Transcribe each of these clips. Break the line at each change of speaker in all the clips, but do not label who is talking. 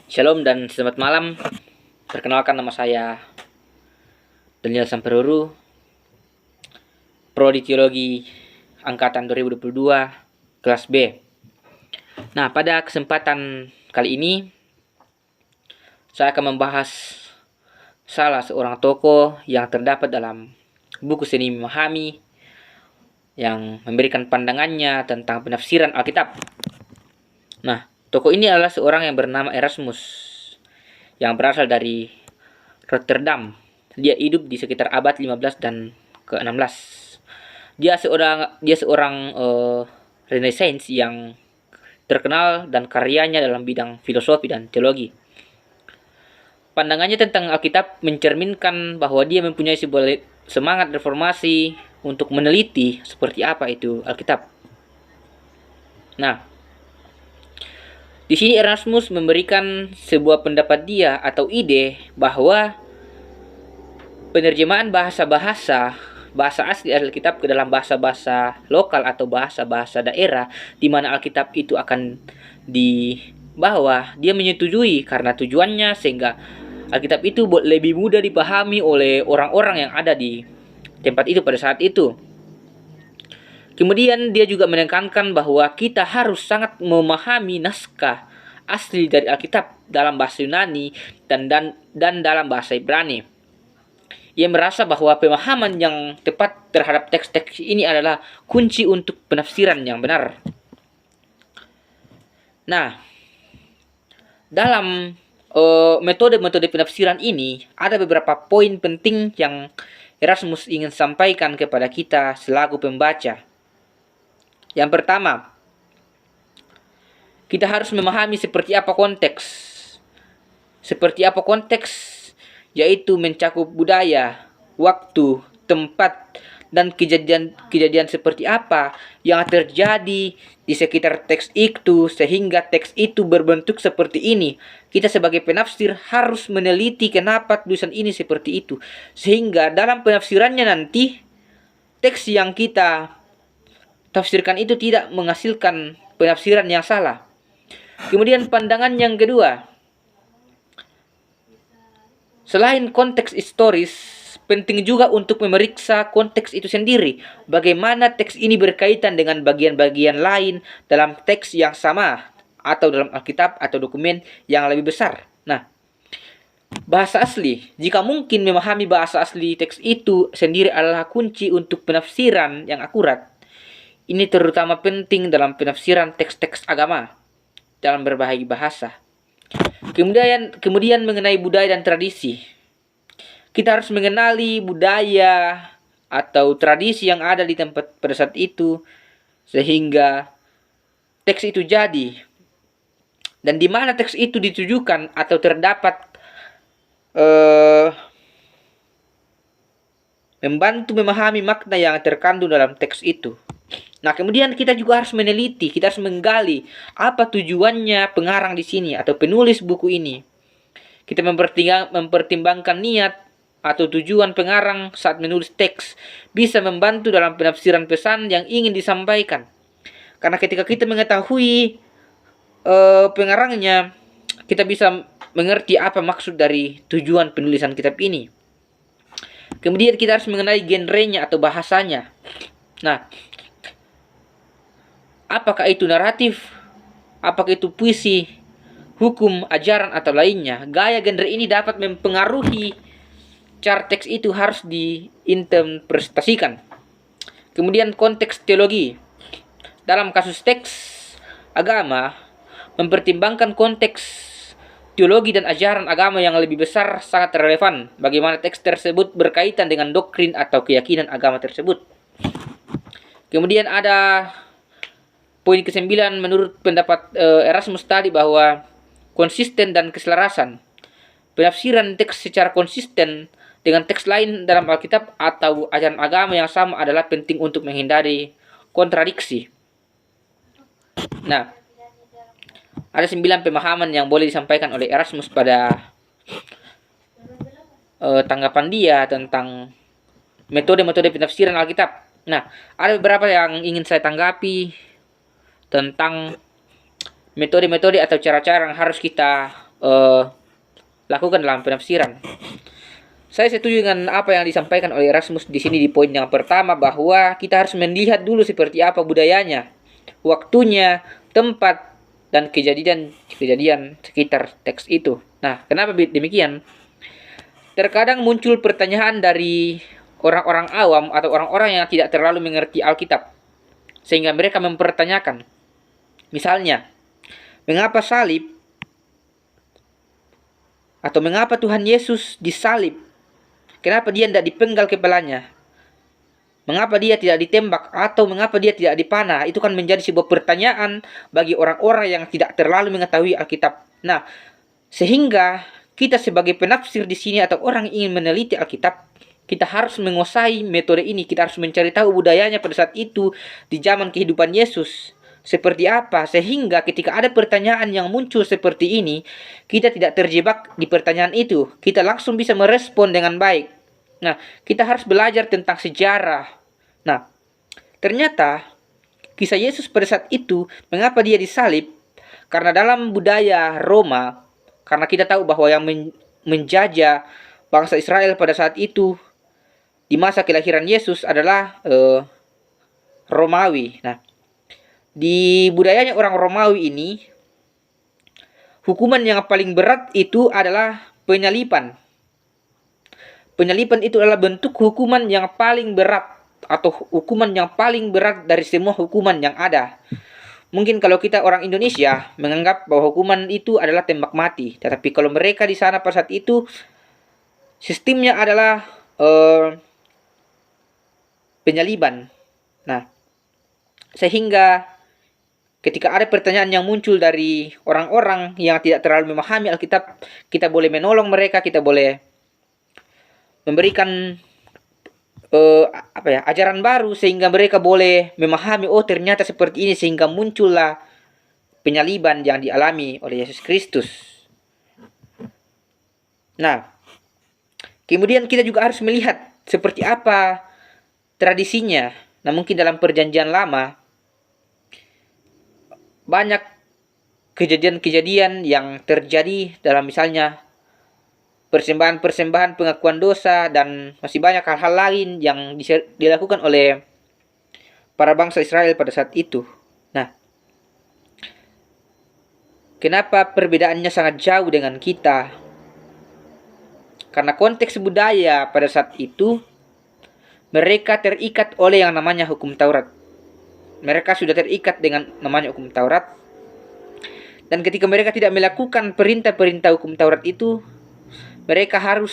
Shalom dan selamat malam. Perkenalkan, nama saya Daniel Samperuru, Prodi Teologi Angkatan 2022, kelas B. Nah, pada kesempatan kali ini saya akan membahas salah seorang tokoh yang terdapat dalam buku Seni Memahami yang memberikan pandangannya tentang penafsiran Alkitab. Nah, tokoh ini adalah seorang yang bernama Erasmus, yang berasal dari Rotterdam. Dia hidup di sekitar abad 15 dan ke-16. Dia seorang Renaissance yang terkenal dan karyanya dalam bidang filosofi dan teologi. Pandangannya tentang Alkitab mencerminkan bahwa dia mempunyai sebuah semangat reformasi untuk meneliti seperti apa itu Alkitab. Nah, di sini Erasmus memberikan sebuah pendapat dia atau ide bahwa penerjemahan bahasa asli Alkitab ke dalam bahasa-bahasa lokal atau bahasa-bahasa daerah di mana Alkitab itu akan dibawa, dia menyetujui karena tujuannya sehingga Alkitab itu lebih mudah dipahami oleh orang-orang yang ada di tempat itu pada saat itu. Kemudian dia juga menekankan bahwa kita harus sangat memahami naskah asli dari Alkitab dalam bahasa Yunani dan dalam bahasa Ibrani. Ia merasa bahwa pemahaman yang tepat terhadap teks-teks ini adalah kunci untuk penafsiran yang benar. Nah, dalam metode-metode penafsiran ini ada beberapa poin penting yang Erasmus ingin sampaikan kepada kita selaku pembaca. Yang pertama, kita harus memahami seperti apa konteks. Seperti apa konteks, yaitu mencakup budaya, waktu, tempat, dan kejadian seperti apa yang terjadi di sekitar teks itu sehingga teks itu berbentuk seperti ini. Kita sebagai penafsir harus meneliti kenapa tulisan ini seperti itu, sehingga dalam penafsirannya nanti teks yang kita tafsirkan itu tidak menghasilkan penafsiran yang salah. Kemudian pandangan yang kedua, selain konteks historis, penting juga untuk memeriksa konteks itu sendiri. Bagaimana teks ini berkaitan dengan bagian-bagian lain dalam teks yang sama atau dalam Alkitab atau dokumen yang lebih besar. Nah, bahasa asli. Jika mungkin memahami bahasa asli teks itu sendiri adalah kunci untuk penafsiran yang akurat. Ini terutama penting dalam penafsiran teks-teks agama dalam berbagai bahasa. Kemudian mengenai budaya dan tradisi. Kita harus mengenali budaya atau tradisi yang ada di tempat pada saat itu sehingga teks itu jadi. Dan di mana teks itu ditujukan atau terdapat membantu memahami makna yang terkandung dalam teks itu. Nah, kemudian kita juga harus meneliti, kita harus menggali apa tujuannya pengarang di sini atau penulis buku ini. Kita mempertimbangkan niat atau tujuan pengarang saat menulis teks bisa membantu dalam penafsiran pesan yang ingin disampaikan. Karena ketika kita mengetahui pengarangnya, kita bisa mengerti apa maksud dari tujuan penulisan kitab ini. Kemudian kita harus mengenai genrenya atau bahasanya. Nah, apakah itu naratif? Apakah itu puisi, hukum, ajaran, atau lainnya? Gaya genre ini dapat mempengaruhi cara teks itu harus diinterpretasikan. Kemudian konteks teologi. Dalam kasus teks agama, mempertimbangkan konteks teologi dan ajaran agama yang lebih besar sangat relevan. Bagaimana teks tersebut berkaitan dengan doktrin atau keyakinan agama tersebut. Kemudian ada poin ke-9 menurut pendapat Erasmus tadi bahwa konsisten dan keselarasan. Penafsiran teks secara konsisten dengan teks lain dalam Alkitab atau ajaran agama yang sama adalah penting untuk menghindari kontradiksi. Nah, ada 9 pemahaman yang boleh disampaikan oleh Erasmus pada tanggapan dia tentang metode-metode penafsiran Alkitab. Nah, ada beberapa yang ingin saya tanggapi tentang metode-metode atau cara-cara yang harus kita eh, lakukan dalam penafsiran. Saya setuju dengan apa yang disampaikan oleh Erasmus di sini di poin yang pertama, bahwa kita harus melihat dulu seperti apa budayanya, waktunya, tempat, dan kejadian sekitar teks itu. Nah, kenapa demikian? Terkadang muncul pertanyaan dari orang-orang awam atau orang-orang yang tidak terlalu mengerti Alkitab, sehingga mereka mempertanyakan, misalnya, mengapa salib? Atau mengapa Tuhan Yesus disalib? Kenapa dia tidak dipenggal kepalanya? Mengapa dia tidak ditembak? Atau mengapa dia tidak dipanah? Itu kan menjadi sebuah pertanyaan bagi orang-orang yang tidak terlalu mengetahui Alkitab. Nah, sehingga kita sebagai penafsir di sini atau orang yang ingin meneliti Alkitab, kita harus menguasai metode ini. Kita harus mencari tahu budayanya pada saat itu di zaman kehidupan Yesus seperti apa, sehingga ketika ada pertanyaan yang muncul seperti ini, kita tidak terjebak di pertanyaan itu. Kita langsung bisa merespon dengan baik. Nah, kita harus belajar tentang sejarah. Nah, ternyata kisah Yesus pada saat itu, mengapa dia disalib? Karena dalam budaya Roma, karena kita tahu bahwa yang menjajah bangsa Israel pada saat itu di masa kelahiran Yesus adalah Romawi. Nah, di budayanya orang Romawi ini, hukuman yang paling berat itu adalah penyalipan. Penyalipan itu adalah bentuk hukuman yang paling berat, atau hukuman yang paling berat dari semua hukuman yang ada. Mungkin kalau kita orang Indonesia menganggap bahwa hukuman itu adalah tembak mati, tetapi kalau mereka di sana pada saat itu sistemnya adalah penyaliban. Nah, sehingga ketika ada pertanyaan yang muncul dari orang-orang yang tidak terlalu memahami Alkitab, kita boleh menolong mereka, kita boleh memberikan ajaran baru sehingga mereka boleh memahami, oh ternyata seperti ini, sehingga muncullah penyaliban yang dialami oleh Yesus Kristus. Nah, kemudian kita juga harus melihat seperti apa tradisinya. Nah, mungkin dalam Perjanjian Lama banyak kejadian-kejadian yang terjadi dalam misalnya persembahan-persembahan pengakuan dosa, dan masih banyak hal-hal lain yang dilakukan oleh para bangsa Israel pada saat itu. Nah, kenapa perbedaannya sangat jauh dengan kita? Karena konteks budaya pada saat itu, mereka terikat oleh yang namanya hukum Taurat. Mereka sudah terikat dengan namanya hukum Taurat. Dan ketika mereka tidak melakukan perintah-perintah hukum Taurat itu, mereka harus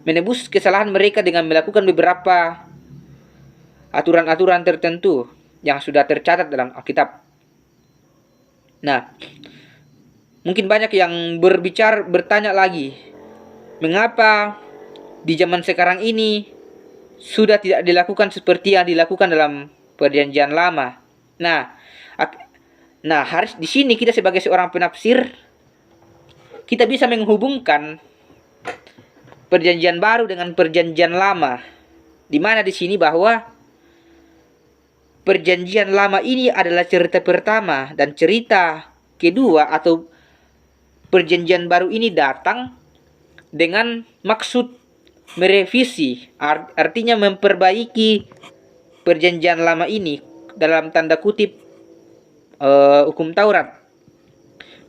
menebus kesalahan mereka dengan melakukan beberapa aturan-aturan tertentu yang sudah tercatat dalam Alkitab. Nah, mungkin banyak yang bertanya lagi, mengapa di zaman sekarang ini sudah tidak dilakukan seperti yang dilakukan dalam Perjanjian Lama? Nah, harus di sini kita sebagai seorang penafsir, kita bisa menghubungkan Perjanjian Baru dengan Perjanjian Lama, di mana di sini bahwa Perjanjian Lama ini adalah cerita pertama, dan cerita kedua atau Perjanjian Baru ini datang dengan maksud merevisi, artinya memperbaiki Perjanjian Lama ini dalam tanda kutip hukum Taurat.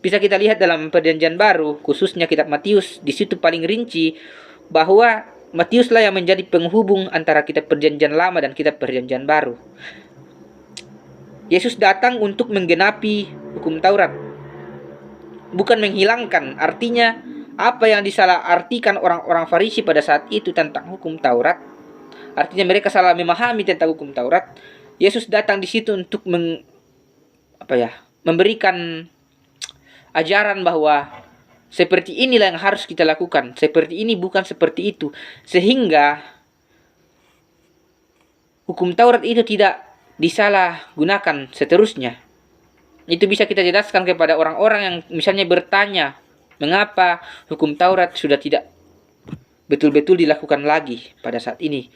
Bisa kita lihat dalam Perjanjian Baru, khususnya kitab Matius, di situ paling rinci bahwa Matiuslah yang menjadi penghubung antara kitab Perjanjian Lama dan kitab Perjanjian Baru. Yesus datang untuk menggenapi hukum Taurat, bukan menghilangkan. Artinya, apa yang disalahartikan orang-orang Farisi pada saat itu tentang hukum Taurat, artinya mereka salah memahami tentang hukum Taurat. Yesus datang di situ untuk memberikan ajaran bahwa seperti inilah yang harus kita lakukan, seperti ini, bukan seperti itu, sehingga hukum Taurat itu tidak disalahgunakan seterusnya. Itu bisa kita jelaskan kepada orang-orang yang misalnya bertanya, mengapa hukum Taurat sudah tidak betul-betul dilakukan lagi pada saat ini.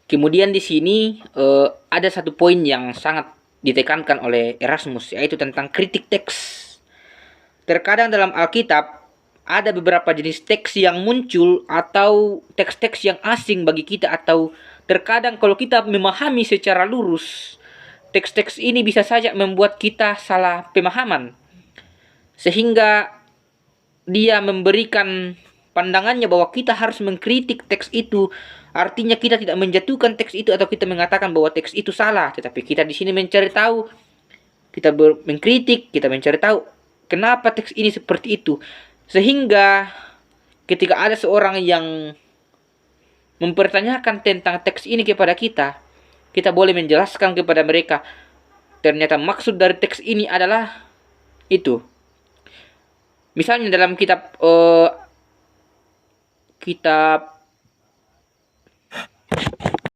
Kemudian di sini ada satu poin yang sangat ditekankan oleh Erasmus, yaitu tentang kritik teks. Terkadang dalam Alkitab ada beberapa jenis teks yang muncul atau teks-teks yang asing bagi kita, atau terkadang kalau kita memahami secara lurus, teks-teks ini bisa saja membuat kita salah pemahaman. Sehingga dia memberikan pandangannya bahwa kita harus mengkritik teks itu. Artinya kita tidak menjatuhkan teks itu atau kita mengatakan bahwa teks itu salah, tetapi kita di sini mencari tahu, kita mengkritik, kita mencari tahu kenapa teks ini seperti itu. Sehingga ketika ada seorang yang mempertanyakan tentang teks ini kepada kita, kita boleh menjelaskan kepada mereka, ternyata maksud dari teks ini adalah itu. Misalnya dalam kitab